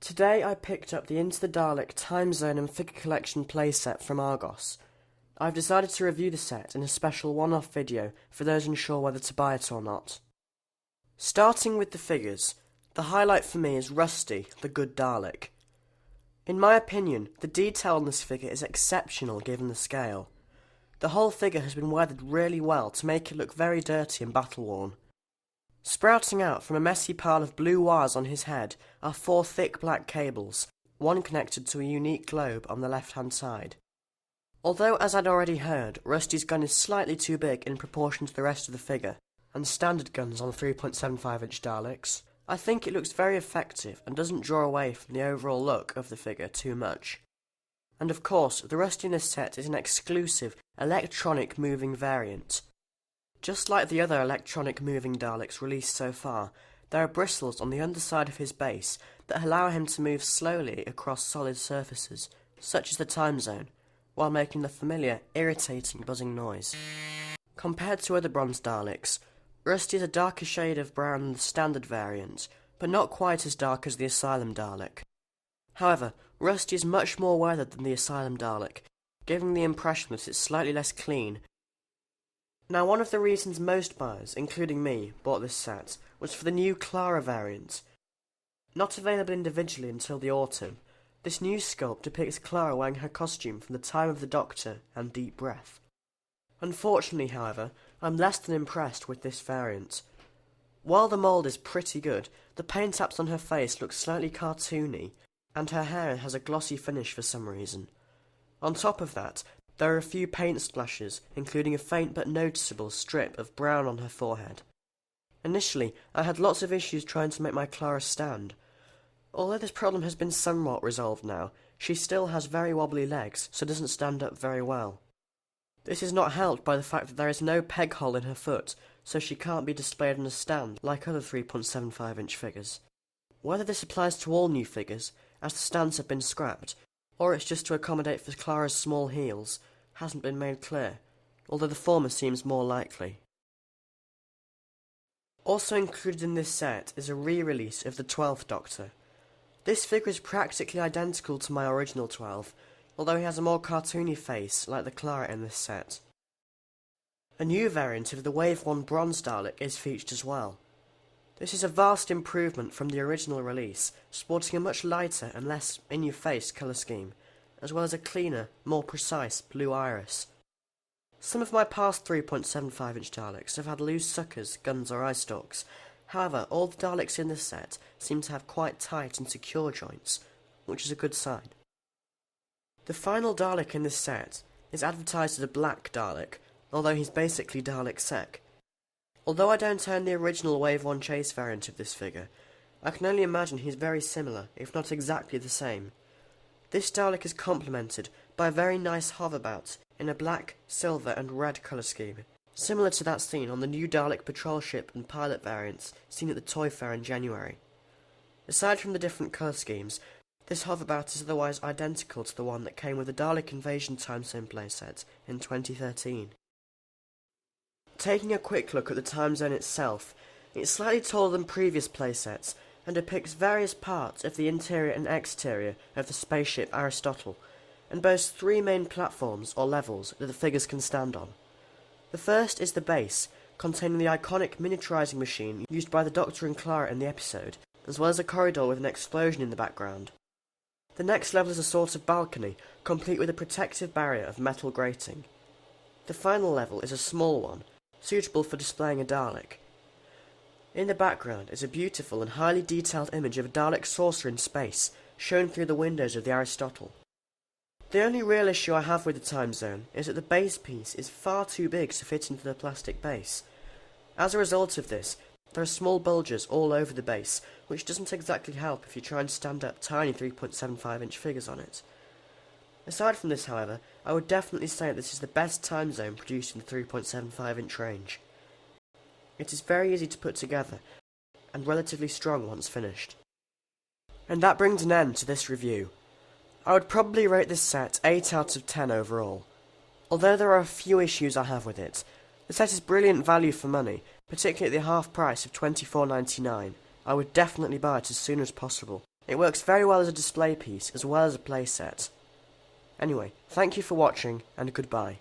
Today I picked up the Into the Dalek Time Zone and Figure Collection playset from Argos. I've decided to review the set in a special one-off video for those unsure whether to buy it or not. Starting with the figures, the highlight for me is Rusty, the good Dalek. In my opinion, the detail on this figure is exceptional given the scale. The whole figure has been weathered really well to make it look very dirty and battle-worn. Sprouting out from a messy pile of blue wires on his head are 4 thick black cables, one connected to a unique globe on the left-hand side. Although, as I'd already heard, Rusty's gun is slightly too big in proportion to the rest of the figure, and standard guns on 3.75-inch Daleks, I think it looks very effective and doesn't draw away from the overall look of the figure too much. And of course, the Rusty in this set is an exclusive electronic moving variant. Just like the other electronic moving Daleks released so far, there are bristles on the underside of his base that allow him to move slowly across solid surfaces, such as the time zone, while making the familiar, irritating buzzing noise. Compared to other bronze Daleks, Rusty is a darker shade of brown than the standard variant, but not quite as dark as the Asylum Dalek. However, Rusty is much more weathered than the Asylum Dalek, giving the impression that it's slightly less clean. Now, one of the reasons most buyers, including me, bought this set was for the new Clara variant. Not available individually until the autumn, this new sculpt depicts Clara wearing her costume from the time of the Doctor and Deep Breath. Unfortunately, however, I'm less than impressed with this variant. While the mould is pretty good, the paint apps on her face look slightly cartoony, and her hair has a glossy finish for some reason. On top of that, there are a few paint splashes, including a faint but noticeable strip of brown on her forehead. Initially, I had lots of issues trying to make my Clara stand. Although this problem has been somewhat resolved now, she still has very wobbly legs, so doesn't stand up very well. This is not helped by the fact that there is no peg hole in her foot, so she can't be displayed on a stand like other 3.75-inch figures. Whether this applies to all new figures, as the stands have been scrapped, or it's just to accommodate for Clara's small heels, hasn't been made clear, although the former seems more likely. Also included in this set is a re-release of the 12th Doctor. This figure is practically identical to my original 12, although he has a more cartoony face like the Clara in this set. A new variant of the Wave 1 Bronze Dalek is featured as well. This is a vast improvement from the original release, sporting a much lighter and less in-your-face colour scheme, as well as a cleaner, more precise blue iris. Some of my past 3.75-inch Daleks have had loose suckers, guns or eye stalks. However, all the Daleks in this set seem to have quite tight and secure joints, which is a good sign. The final Dalek in this set is advertised as a black Dalek, although he's basically Dalek Sec. Although I don't own the original Wave 1 Chase variant of this figure, I can only imagine he's very similar, if not exactly the same. This Dalek is complemented by a very nice hoverbout in a black, silver and red colour scheme, similar to that seen on the new Dalek patrol ship and pilot variants seen at the Toy Fair in January. Aside from the different colour schemes, this hoverbout is otherwise identical to the one that came with the Dalek Invasion Time Zone playset in 2013. Taking a quick look at the time zone itself, it's slightly taller than previous playsets and depicts various parts of the interior and exterior of the spaceship Aristotle, and boasts 3 main platforms or levels that the figures can stand on. The first is the base, containing the iconic miniaturizing machine used by the Doctor and Clara in the episode, as well as a corridor with an explosion in the background. The next level is a sort of balcony, complete with a protective barrier of metal grating. The final level is a small one, suitable for displaying a Dalek. In the background is a beautiful and highly detailed image of a Dalek saucer in space, shown through the windows of the Aristotle. The only real issue I have with the time zone is that the base piece is far too big to fit into the plastic base. As a result of this, there are small bulges all over the base, which doesn't exactly help if you try and stand up tiny 3.75-inch figures on it. Aside from this, however, I would definitely say that this is the best time zone produced in the 3.75-inch range. It is very easy to put together, and relatively strong once finished. And that brings an end to this review. I would probably rate this set 8 out of 10 overall. Although there are a few issues I have with it, the set is brilliant value for money, particularly at the half price of $24.99. I would definitely buy it as soon as possible. It works very well as a display piece as well as a playset. Anyway, thank you for watching, and goodbye.